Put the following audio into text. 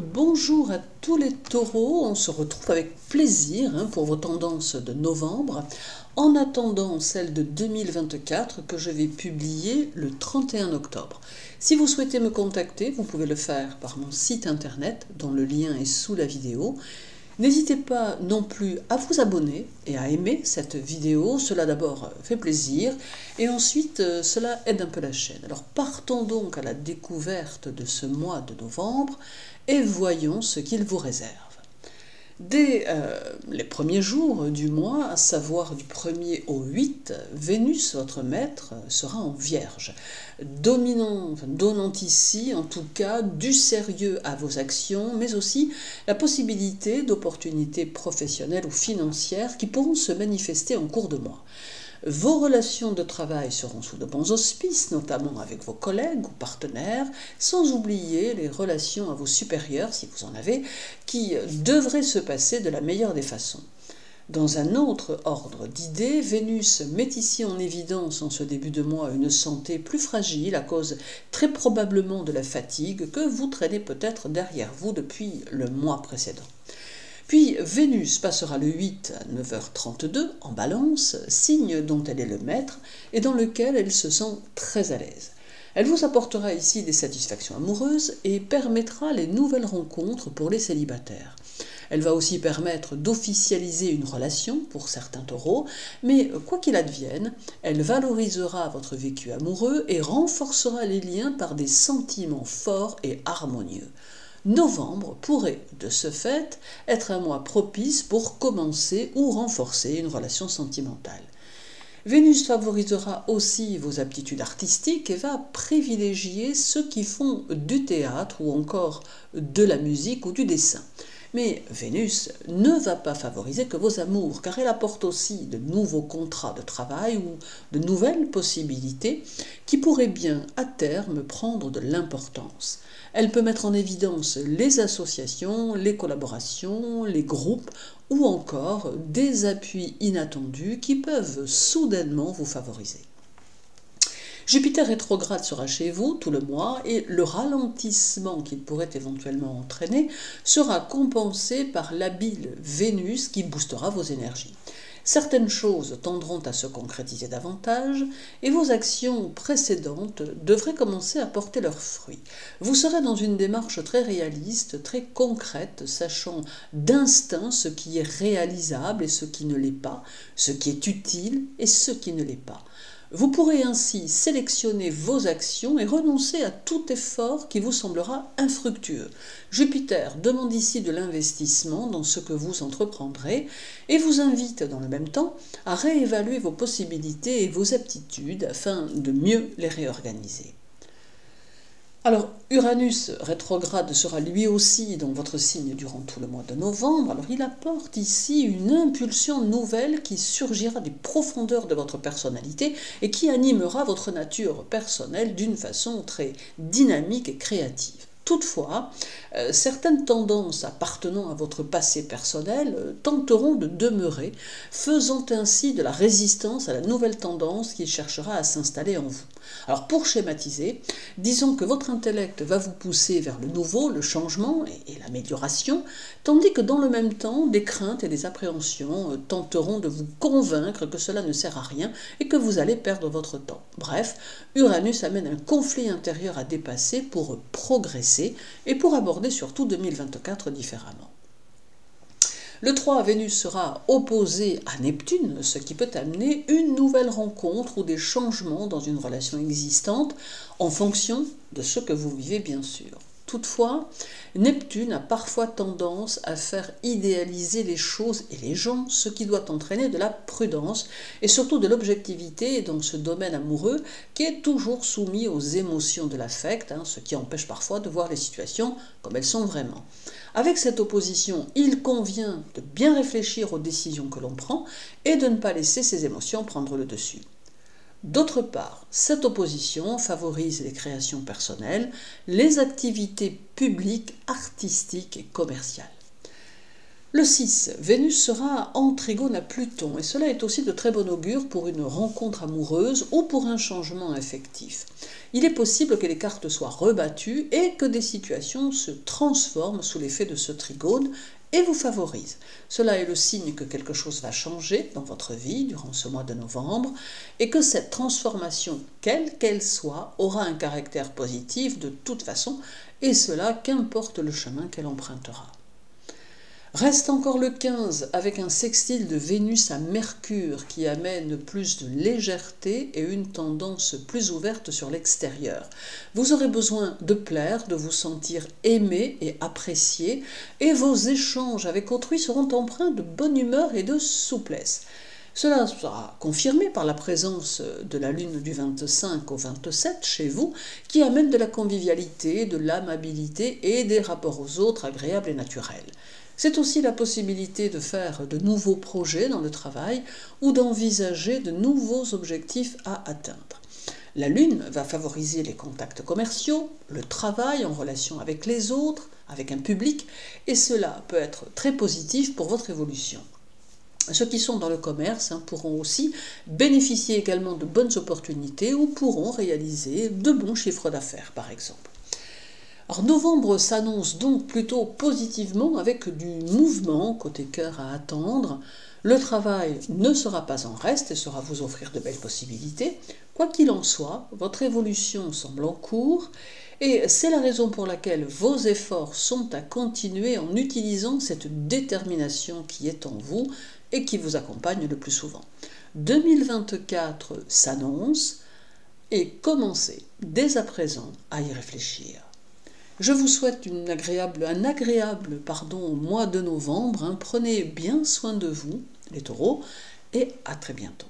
Bonjour à tous les taureaux, on se retrouve avec plaisir pour vos tendances de novembre, en attendant celles de 2024 que je vais publier le 31 octobre. Si vous souhaitez me contacter, vous pouvez le faire par mon site internet dont le lien est sous la vidéo. N'hésitez pas non plus à vous abonner et à aimer cette vidéo, cela d'abord fait plaisir et ensuite cela aide un peu la chaîne. Alors partons donc à la découverte de ce mois de novembre et voyons ce qu'il vous réserve. Dès les premiers jours du mois, à savoir du 1er au 8, Vénus, votre maître, sera en Vierge, donnant ici en tout cas du sérieux à vos actions, mais aussi la possibilité d'opportunités professionnelles ou financières qui pourront se manifester en cours de mois. Vos relations de travail seront sous de bons auspices, notamment avec vos collègues ou partenaires, sans oublier les relations à vos supérieurs, si vous en avez, qui devraient se passer de la meilleure des façons. Dans un autre ordre d'idées, Vénus met ici en évidence en ce début de mois une santé plus fragile à cause très probablement de la fatigue que vous traînez peut-être derrière vous depuis le mois précédent. Puis Vénus passera le 8 à 9h32 en Balance, signe dont elle est le maître et dans lequel elle se sent très à l'aise. Elle vous apportera ici des satisfactions amoureuses et permettra les nouvelles rencontres pour les célibataires. Elle va aussi permettre d'officialiser une relation pour certains taureaux, mais quoi qu'il advienne, elle valorisera votre vécu amoureux et renforcera les liens par des sentiments forts et harmonieux. Novembre pourrait, de ce fait, être un mois propice pour commencer ou renforcer une relation sentimentale. Vénus favorisera aussi vos aptitudes artistiques et va privilégier ceux qui font du théâtre ou encore de la musique ou du dessin. Mais Vénus ne va pas favoriser que vos amours, car elle apporte aussi de nouveaux contrats de travail ou de nouvelles possibilités qui pourraient bien, à terme, prendre de l'importance. Elle peut mettre en évidence les associations, les collaborations, les groupes ou encore des appuis inattendus qui peuvent soudainement vous favoriser. Jupiter rétrograde sera chez vous tout le mois et le ralentissement qu'il pourrait éventuellement entraîner sera compensé par l'habile Vénus qui boostera vos énergies. Certaines choses tendront à se concrétiser davantage et vos actions précédentes devraient commencer à porter leurs fruits. Vous serez dans une démarche très réaliste, très concrète, sachant d'instinct ce qui est réalisable et ce qui ne l'est pas, ce qui est utile et ce qui ne l'est pas. Vous pourrez ainsi sélectionner vos actions et renoncer à tout effort qui vous semblera infructueux. Jupiter demande ici de l'investissement dans ce que vous entreprendrez et vous invite dans le même temps à réévaluer vos possibilités et vos aptitudes afin de mieux les réorganiser. Alors, Uranus rétrograde sera lui aussi dans votre signe durant tout le mois de novembre. Alors, il apporte ici une impulsion nouvelle qui surgira des profondeurs de votre personnalité et qui animera votre nature personnelle d'une façon très dynamique et créative. Toutefois, certaines tendances appartenant à votre passé personnel tenteront de demeurer, faisant ainsi de la résistance à la nouvelle tendance qui cherchera à s'installer en vous. Alors pour schématiser, disons que votre intellect va vous pousser vers le nouveau, le changement et l'amélioration, tandis que dans le même temps, des craintes et des appréhensions tenteront de vous convaincre que cela ne sert à rien et que vous allez perdre votre temps. Bref, Uranus amène un conflit intérieur à dépasser pour progresser et pour aborder surtout 2024 différemment. Le 3, Vénus sera opposé à Neptune, ce qui peut amener une nouvelle rencontre ou des changements dans une relation existante en fonction de ce que vous vivez bien sûr. Toutefois, Neptune a parfois tendance à faire idéaliser les choses et les gens, ce qui doit entraîner de la prudence et surtout de l'objectivité dans ce domaine amoureux qui est toujours soumis aux émotions de l'affect, ce qui empêche parfois de voir les situations comme elles sont vraiment. Avec cette opposition, il convient de bien réfléchir aux décisions que l'on prend et de ne pas laisser ses émotions prendre le dessus. D'autre part, cette opposition favorise les créations personnelles, les activités publiques, artistiques et commerciales. Le 6, Vénus sera en trigone à Pluton et cela est aussi de très bon augure pour une rencontre amoureuse ou pour un changement affectif. Il est possible que les cartes soient rebattues et que des situations se transforment sous l'effet de ce trigone et vous favorisent. Cela est le signe que quelque chose va changer dans votre vie durant ce mois de novembre et que cette transformation, quelle qu'elle soit, aura un caractère positif de toute façon et cela qu'importe le chemin qu'elle empruntera. Reste encore le 15 avec un sextile de Vénus à Mercure qui amène plus de légèreté et une tendance plus ouverte sur l'extérieur. Vous aurez besoin de plaire, de vous sentir aimé et apprécié et vos échanges avec autrui seront empreints de bonne humeur et de souplesse. Cela sera confirmé par la présence de la lune du 25 au 27 chez vous qui amène de la convivialité, de l'amabilité et des rapports aux autres agréables et naturels. C'est aussi la possibilité de faire de nouveaux projets dans le travail ou d'envisager de nouveaux objectifs à atteindre. La Lune va favoriser les contacts commerciaux, le travail en relation avec les autres, avec un public, et cela peut être très positif pour votre évolution. Ceux qui sont dans le commerce pourront aussi bénéficier également de bonnes opportunités ou pourront réaliser de bons chiffres d'affaires, par exemple. Alors, novembre s'annonce donc plutôt positivement avec du mouvement côté cœur à attendre. Le travail ne sera pas en reste et saura vous offrir de belles possibilités. Quoi qu'il en soit, votre évolution semble en cours et c'est la raison pour laquelle vos efforts sont à continuer en utilisant cette détermination qui est en vous et qui vous accompagne le plus souvent. 2024 s'annonce et commencez dès à présent à y réfléchir. Je vous souhaite un agréable mois de novembre. Prenez bien soin de vous, les taureaux, et à très bientôt.